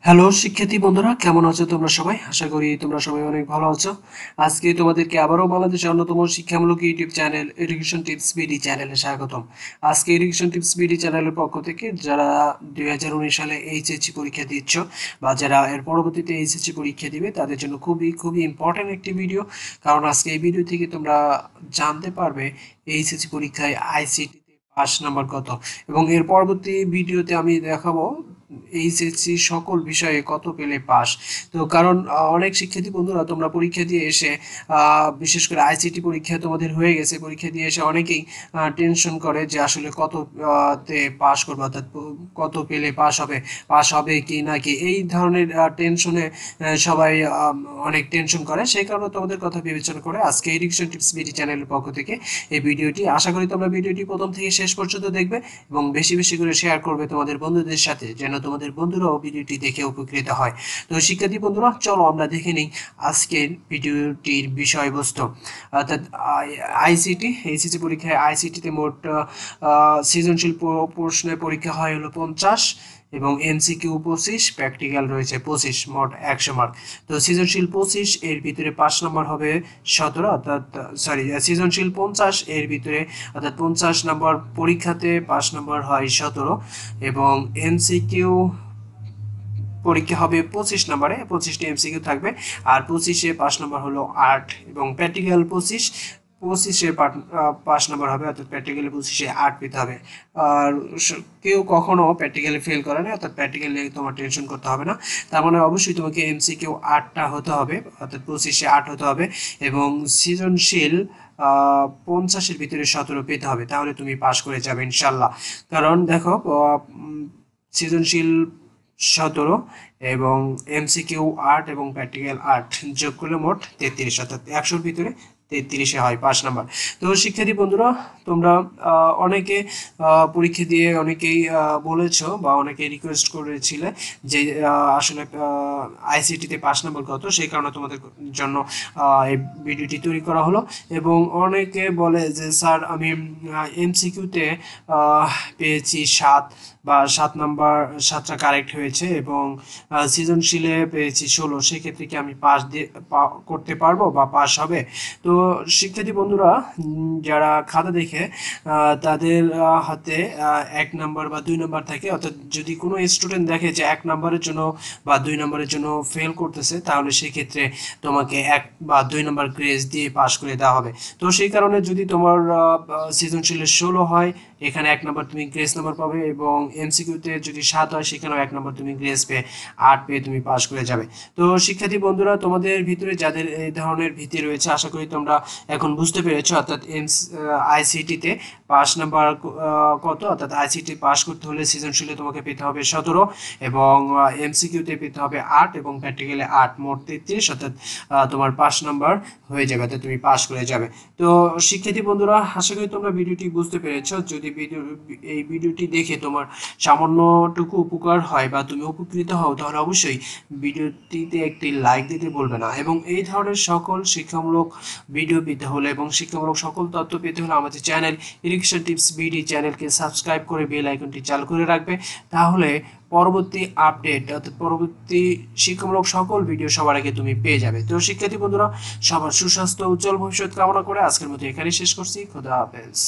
Hello শিক্ষার্থী বন্ধুরা, কেমন আছো তোমরা সবাই? আশা করি তোমরা সবাই অনেক ভালো আছো। আজকে তোমাদেরকে আবারও বাংলাদেশের অন্যতম শিক্ষামূলক YouTube channel education tips BD চ্যানেলে স্বাগতম। আজকে এডুকেশন টিপস বিডি চ্যানেলের পক্ষ থেকে যারা 2019 সালে এইচএসসি পরীক্ষা দিচ্ছ বা যারা এর পরবর্তীতে এইচএসসি পরীক্ষা দিবে তাদের জন্য খুবই খুবই ইম্পর্ট্যান্ট একটি ভিডিও। কারণ আজকে এই ভিডিও থেকে তোমরা জানতে পারবে এইচএসসি পরীক্ষায় আইসিটিতে পাস নাম্বার কত, এবং এর পরবর্তী ভিডিওতে আমি দেখাবো এইচএসসি সকল বিষয়ে কত পেলে পাস। তো কারণ অনেক শিক্ষার্থী বন্ধুরা তোমরা পরীক্ষা দিয়ে এসে বিশেষ করে আইসিটি পরীক্ষা তোমাদের হয়ে গেছে, পরীক্ষা দিয়ে এসে অনেকেই টেনশন করে যে আসলে কত তে পাস করবো, অর্থাৎ কত পেলে পাস হবে কি না কি, এই ধরনের টেনশনে সবাই অনেক টেনশন করে। সেই কারণে তোমাদের কথা বিবেচনা করে আজকে এডুকেশন টিপস বিডি চ্যানেলের পক্ষ থেকে এই ভিডিওটি, আশা করি তোমরা ভিডিওটি প্রথম থেকে শেষ পর্যন্ত দেখবে এবং বেশি বেশি করে শেয়ার করবে তোমাদের বন্ধুদের সাথে, যেন তোমাদের বন্ধুরাও ভিডিওটি দেখে উপকৃত হয়। তো শিক্ষার্থী বন্ধুরা, চলো আমরা দেখে নিই আজকের ভিডিওটির বিষয়বস্তু। অর্থাৎ আইসিটি এইচএসসি পরীক্ষায় আইসিটিতে মোট সৃজনশীল প্রশ্নের পরীক্ষা হয় হলো 50 এবং এমসিকিউ 25, প্র্যাকটিক্যাল রয়েছে 25, মোট 100 মার্ক। তো সৃজনশীল 25 এর ভিতরে 5 নম্বর হবে 17, অর্থাৎ সৃজনশীল 50 এর ভিতরে অর্থাৎ 50 নম্বর পরীক্ষাতে 5 নম্বর হয় 17, এবং এমসিকিউ পরীক্ষা হবে 25 নম্বরে, 25টি এমসিকিউ থাকবে, আর 25-এ 5 নম্বর হলো 8, এবং প্র্যাকটিক্যাল 25-এ 5 নম্বর হবে, অর্থাৎ প্র্যাকটিক্যালে 25-এ 8 পেতে হবে। আর কেউ কখনো প্র্যাকটিক্যালে ফেল করে না, অর্থাৎ প্র্যাকটিক্যালে তোমার টেনশন করতে হবে না। তার মানে অবশ্যই তোমাকে এমসিকিউ 8টা হতে হবে, অর্থাৎ 25-এ 8 হতে হবে, এবং সৃজনশীল 50-এর ভিতরে 17 পেতে হবে, তাহলে তুমি পাস করে যাবে ইনশাল্লাহ। কারণ দেখো, সৃজনশীল 17 এবং এমসিকিউ 8 এবং প্র্যাকটিক্যাল 8 যোগ করলে মোট 33, অর্থাৎ 100-র ভিতরে 33-এ হয় 5 নাম্বার। তো শিক্ষার্থী বন্ধুরা, তোমরা অনেকে পরীক্ষা দিয়ে অনেকেই বলেছো বা অনেকে রিকোয়েস্ট করেছিলে যে আসলে আইসিটিতে 5 নম্বর কত, সেই কারণে তোমাদের জন্য এই ভিডিওটি তৈরি করা হলো। এবং অনেকে বলে যে স্যার আমি এমসিকিউতে পেয়েছি 7 বা 7 নাম্বার, 7টা কারেক্ট হয়েছে, এবং সৃজনশীলে পেয়েছি 16, সেক্ষেত্রে কি আমি পাস দিয়ে করতে পারবো বা পাস হবে? তো শিক্ষার্থী বন্ধুরা, যারা খাতা দেখে তাদের হাতে 1 নাম্বার বা 2 নাম্বার থাকে, অর্থাৎ যদি কোনো স্টুডেন্ট দেখে যে 1 নাম্বারের জন্য বা 2 নাম্বারের জন্য ফেল করতেছে, তাহলে সেক্ষেত্রে তোমাকে 1 বা 2 নাম্বার গ্রেস দিয়ে পাস করে দেওয়া হবে। তো সেই কারণে যদি তোমার সৃজনশীলে 16 হয়, এখানে 1 নাম্বার তুমি গ্রেস নাম্বার পাবে, এবং এমসিকিউতে যদি 7 হয়, সেখানেও 1 নাম্বার তুমি গ্রেস পেয়ে 8 পেয়ে তুমি পাস করে যাবে। তো শিক্ষার্থী বন্ধুরা, তোমাদের ভিতরে যাদের এই ধরনের ভীতি রয়েছে, আশা করি তোমরা এখন বুঝতে পেরেছো। অর্থাৎ আইসিটিতে পাস নাম্বার কত, অর্থাৎ আইসিটি পাস করতে হলে সৃজনশীলে তোমাকে পেতে হবে 17, এবং এমসিকিউতে পেতে হবে 8, এবং প্র্যাকটিক্যালে 8, মোট 33, অর্থাৎ তোমার 5 নাম্বার হয়ে যাবে, অর্থাৎ তুমি পাস করে যাবে। তো শিক্ষার্থী বন্ধুরা, আশা করি তোমরা ভিডিওটি বুঝতে পেরেছো। যদি এই ভিডিওটি দেখে তোমার সামান্যটুকু উপকার হয় বা তুমি উপকৃত হও, তাহলে অবশ্যই ভিডিওটিতে একটি লাইক দিতে বলবে না। এবং এই ধরনের সকল শিক্ষামূলক ভিডিও পেতে হলে এবং শিক্ষামূলক সকল তথ্য পেতে হলে আমাদের চ্যানেল এডুকেশন টিপস বিডি চ্যানেলকে সাবস্ক্রাইব করে বেল আইকনটি চালু করে রাখবে, তাহলে পরবর্তী আপডেট অর্থাৎ পরবর্তী শিক্ষামূলক সকল ভিডিও সবার আগে তুমি পেয়ে যাবে। তো শিক্ষার্থী বন্ধুরা, সবার সুস্বাস্থ্য উজ্জ্বল ভবিষ্যৎ কামনা করে আজকের মতো এখানেই শেষ করছি। খোদা হাফেজ।